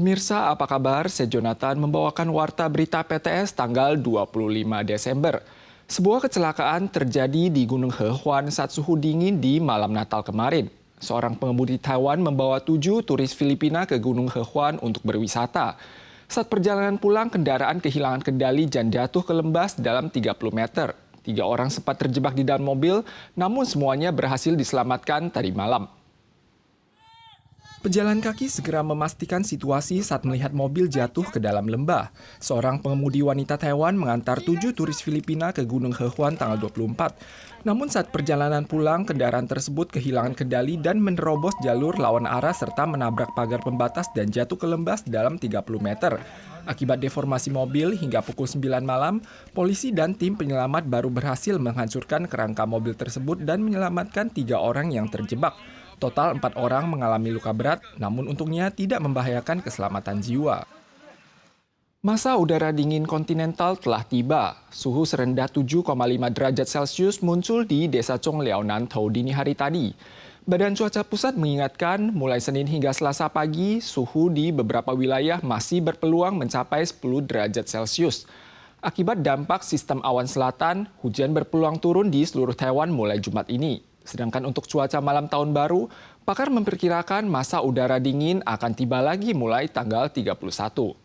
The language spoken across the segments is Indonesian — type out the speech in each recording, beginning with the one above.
Pemirsa, apa kabar? Saya Jonathan membawakan warta berita PTS tanggal 25 Desember. Sebuah kecelakaan terjadi di Gunung Hehuan saat suhu dingin di malam Natal kemarin. Seorang pengemudi Taiwan membawa 7 turis Filipina ke Gunung Hehuan untuk berwisata. Saat perjalanan pulang, kendaraan kehilangan kendali dan jatuh ke lembah dalam 30 meter. 3 orang sempat terjebak di dalam mobil, namun semuanya berhasil diselamatkan tadi malam. Pejalan kaki segera memastikan situasi saat melihat mobil jatuh ke dalam lembah. Seorang pengemudi wanita Taiwan mengantar 7 turis Filipina ke Gunung Hehuan tanggal 24. Namun saat perjalanan pulang, kendaraan tersebut kehilangan kendali dan menerobos jalur lawan arah serta menabrak pagar pembatas dan jatuh ke lembah dalam 30 meter. Akibat deformasi mobil hingga pukul 9 malam, polisi dan tim penyelamat baru berhasil menghancurkan kerangka mobil tersebut dan menyelamatkan 3 orang yang terjebak. Total 4 orang mengalami luka berat, namun untungnya tidak membahayakan keselamatan jiwa. Masa udara dingin kontinental telah tiba. Suhu serendah 7,5 derajat Celcius muncul di Desa Chongliao Nantou dini hari tadi. Badan Cuaca Pusat mengingatkan mulai Senin hingga Selasa pagi, suhu di beberapa wilayah masih berpeluang mencapai 10 derajat Celcius. Akibat dampak sistem awan selatan, hujan berpeluang turun di seluruh Taiwan mulai Jumat ini. Sedangkan untuk cuaca malam tahun baru, pakar memperkirakan masa udara dingin akan tiba lagi mulai tanggal 31.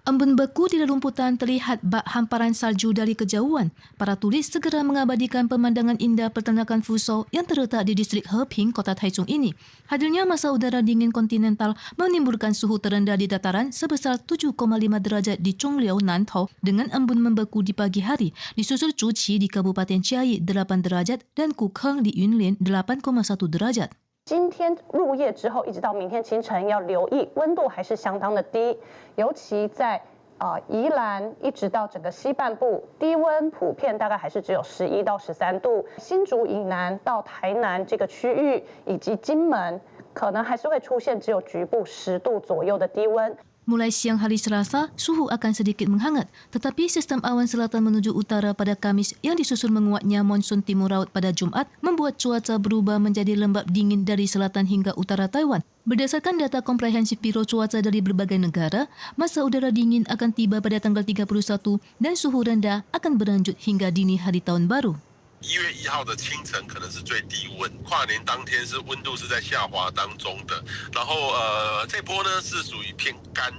Embun beku di rerumputan terlihat bak hamparan salju dari kejauhan. Para turis segera mengabadikan pemandangan indah peternakan Fuzhou yang terletak di distrik Heping, kota Taichung ini. Hadirnya masa udara dingin kontinental menimbulkan suhu terendah di dataran sebesar 7,5 derajat di Chongliao Nantou dengan embun membeku di pagi hari, disusul Zhuqi di Kabupaten Chiayi 8 derajat dan Kukeng di Yunlin 8,1 derajat. 今天入夜之后，一直到明天清晨，要留意温度还是相当的低，尤其在宜兰一直到整个西半部，低温普遍大概还是只有11到13度。新竹以南到台南这个区域以及金门，可能还是会出现只有局部10度左右的低温。 Mulai siang hari Selasa, suhu akan sedikit menghangat, tetapi sistem awan selatan menuju utara pada Kamis yang disusul menguatnya monsun timur laut pada Jumat membuat cuaca berubah menjadi lembap dingin dari selatan hingga utara Taiwan. Berdasarkan data komprehensif Biro Cuaca dari berbagai negara, masa udara dingin akan tiba pada tanggal 31 dan suhu rendah akan berlanjut hingga dini hari tahun baru. 1月1号的清晨可能是最低温，跨年当天是温度是在下滑当中的。然后这波呢是属于偏干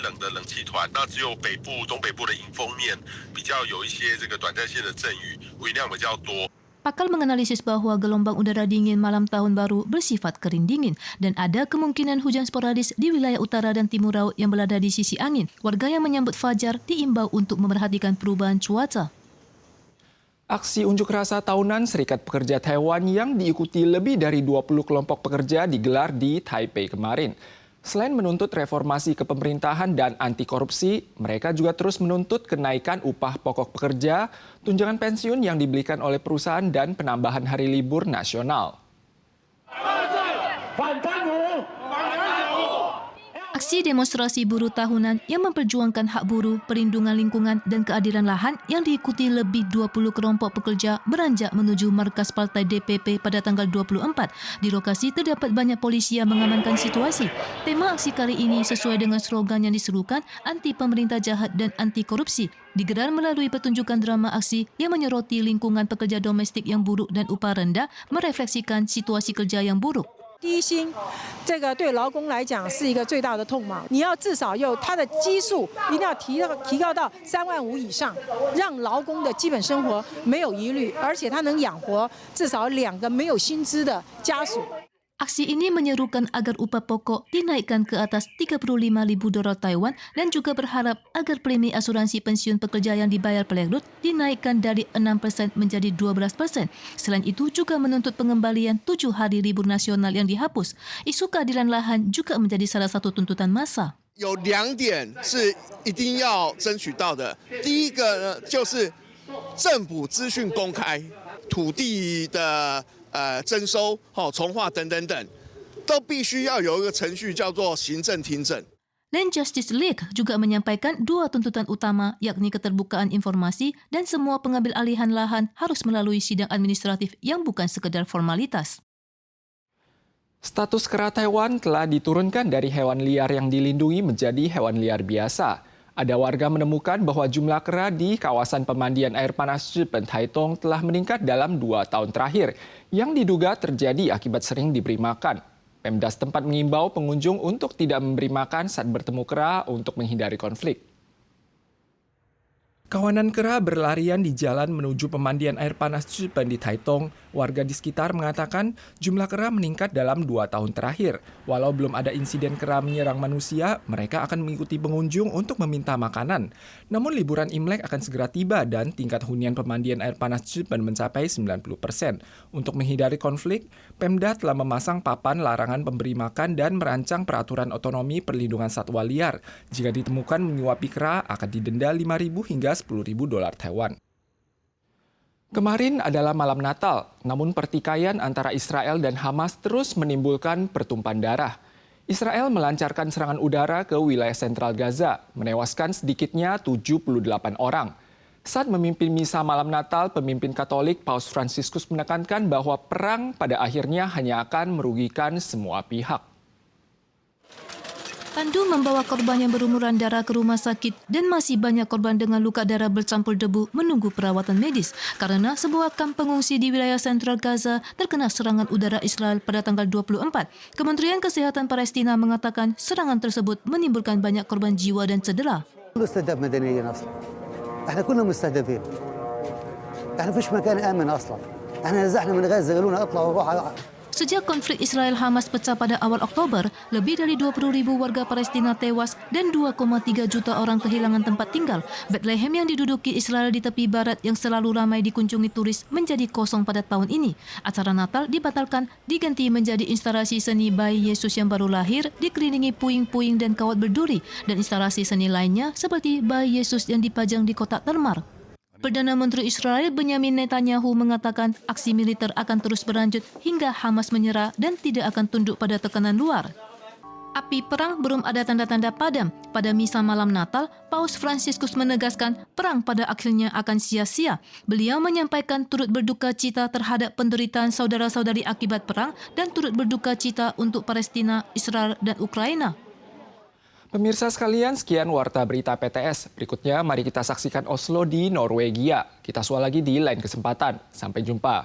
冷的冷气团，那只有北部、东北部的迎风面比较有一些这个短暂性的阵雨，雨量比较多。 Pakar menganalisis bahwa gelombang udara dingin malam tahun baru bersifat kering dingin dan ada kemungkinan hujan sporadis di wilayah utara dan timur laut yang berada di sisi angin. Warga yang menyambut fajar diimbau untuk memerhatikan perubahan cuaca. Aksi unjuk rasa tahunan Serikat Pekerja Taiwan yang diikuti lebih dari 20 kelompok pekerja digelar di Taipei kemarin. Selain menuntut reformasi kepemerintahan dan anti korupsi, mereka juga terus menuntut kenaikan upah pokok pekerja, tunjangan pensiun yang diberikan oleh perusahaan dan penambahan hari libur nasional. Aksi demonstrasi buruh tahunan yang memperjuangkan hak buruh, perlindungan lingkungan dan keadilan lahan yang diikuti lebih 20 kelompok pekerja beranjak menuju markas partai DPP pada tanggal 24. Di lokasi terdapat banyak polisi yang mengamankan situasi. Tema aksi kali ini sesuai dengan slogan yang diserukan anti pemerintah jahat dan anti korupsi. Digelar melalui pertunjukan drama aksi yang menyoroti lingkungan pekerja domestik yang buruk dan upah rendah, merefleksikan situasi kerja yang buruk. 低薪，这个对劳工来讲是一个最大的痛嘛。你要至少有它的基数，一定要提高到3.5万以上，让劳工的基本生活没有疑虑，而且他能养活至少2个没有薪资的家属。 Aksi ini menyerukan agar upah pokok dinaikkan ke atas 35.000 dolar Taiwan dan juga berharap agar premi asuransi pensiun pekerja yang dibayar perekrut dinaikkan dari 6% menjadi 12%. Selain itu juga menuntut pengembalian 7 hari libur nasional yang dihapus. Isu keadilan lahan juga menjadi salah satu tuntutan massa. 有2点是一定要争取到的。第一个呢，就是政府资讯公开，土地的征收、重划等等等，都必须要有一个程序叫做行政听证。 Land Justice League juga menyampaikan 2 tuntutan utama, yakni keterbukaan informasi dan semua pengambil alihan lahan harus melalui sidang administratif yang bukan sekedar formalitas. Status kera Taiwan telah diturunkan dari hewan liar yang dilindungi menjadi hewan liar biasa. Ada warga menemukan bahwa jumlah kera di kawasan pemandian air panas Zhipen, Taitung telah meningkat dalam 2 tahun terakhir, yang diduga terjadi akibat sering diberi makan. Pemda setempat mengimbau pengunjung untuk tidak memberi makan saat bertemu kera untuk menghindari konflik. Kawanan kera berlarian di jalan menuju pemandian air panas Zhipen di Taitung. Warga di sekitar mengatakan jumlah kera meningkat dalam 2 tahun terakhir. Walau belum ada insiden kera menyerang manusia, mereka akan mengikuti pengunjung untuk meminta makanan. Namun liburan Imlek akan segera tiba dan tingkat hunian pemandian air panas Zhipen mencapai 90%. Untuk menghindari konflik, Pemda telah memasang papan larangan pemberi makan dan merancang peraturan otonomi perlindungan satwa liar. Jika ditemukan menyuapi kera, akan didenda 5.000 hingga 10.000 dolar Taiwan. Kemarin adalah malam Natal, namun pertikaian antara Israel dan Hamas terus menimbulkan pertumpahan darah. Israel melancarkan serangan udara ke wilayah sentral Gaza, menewaskan sedikitnya 78 orang. Saat memimpin misa malam Natal, pemimpin Katolik Paus Fransiskus menekankan bahwa perang pada akhirnya hanya akan merugikan semua pihak. Pandu membawa korban yang berumuran darah ke rumah sakit dan masih banyak korban dengan luka darah bercampur debu menunggu perawatan medis karena sebuah kamp pengungsi di wilayah sentral Gaza terkena serangan udara Israel pada tanggal 24. Kementerian Kesehatan Palestina mengatakan serangan tersebut menimbulkan banyak korban jiwa dan cedera. احنا كنا مستهدفين. احنا فيش مكان آمن اصلا. احنا نزحنا من غزة قالوا لنا اطلعوا وروحوا. Sejak konflik Israel-Hamas pecah pada awal Oktober, lebih dari 20.000 warga Palestina tewas dan 2,3 juta orang kehilangan tempat tinggal. Bethlehem yang diduduki Israel di tepi barat yang selalu ramai dikunjungi turis menjadi kosong pada tahun ini. Acara Natal dibatalkan, diganti menjadi instalasi seni bayi Yesus yang baru lahir, dikelilingi puing-puing dan kawat berduri, dan instalasi seni lainnya seperti bayi Yesus yang dipajang di kotak termar. Perdana Menteri Israel Benyamin Netanyahu mengatakan aksi militer akan terus berlanjut hingga Hamas menyerah dan tidak akan tunduk pada tekanan luar. Api perang belum ada tanda-tanda padam. Pada misa malam Natal, Paus Fransiskus menegaskan perang pada akhirnya akan sia-sia. Beliau menyampaikan turut berduka cita terhadap penderitaan saudara-saudari akibat perang dan turut berduka cita untuk Palestina, Israel, dan Ukraina. Pemirsa sekalian, sekian Warta Berita PTS. Berikutnya mari kita saksikan Oslo di Norwegia. Kita sual lagi di lain kesempatan. Sampai jumpa.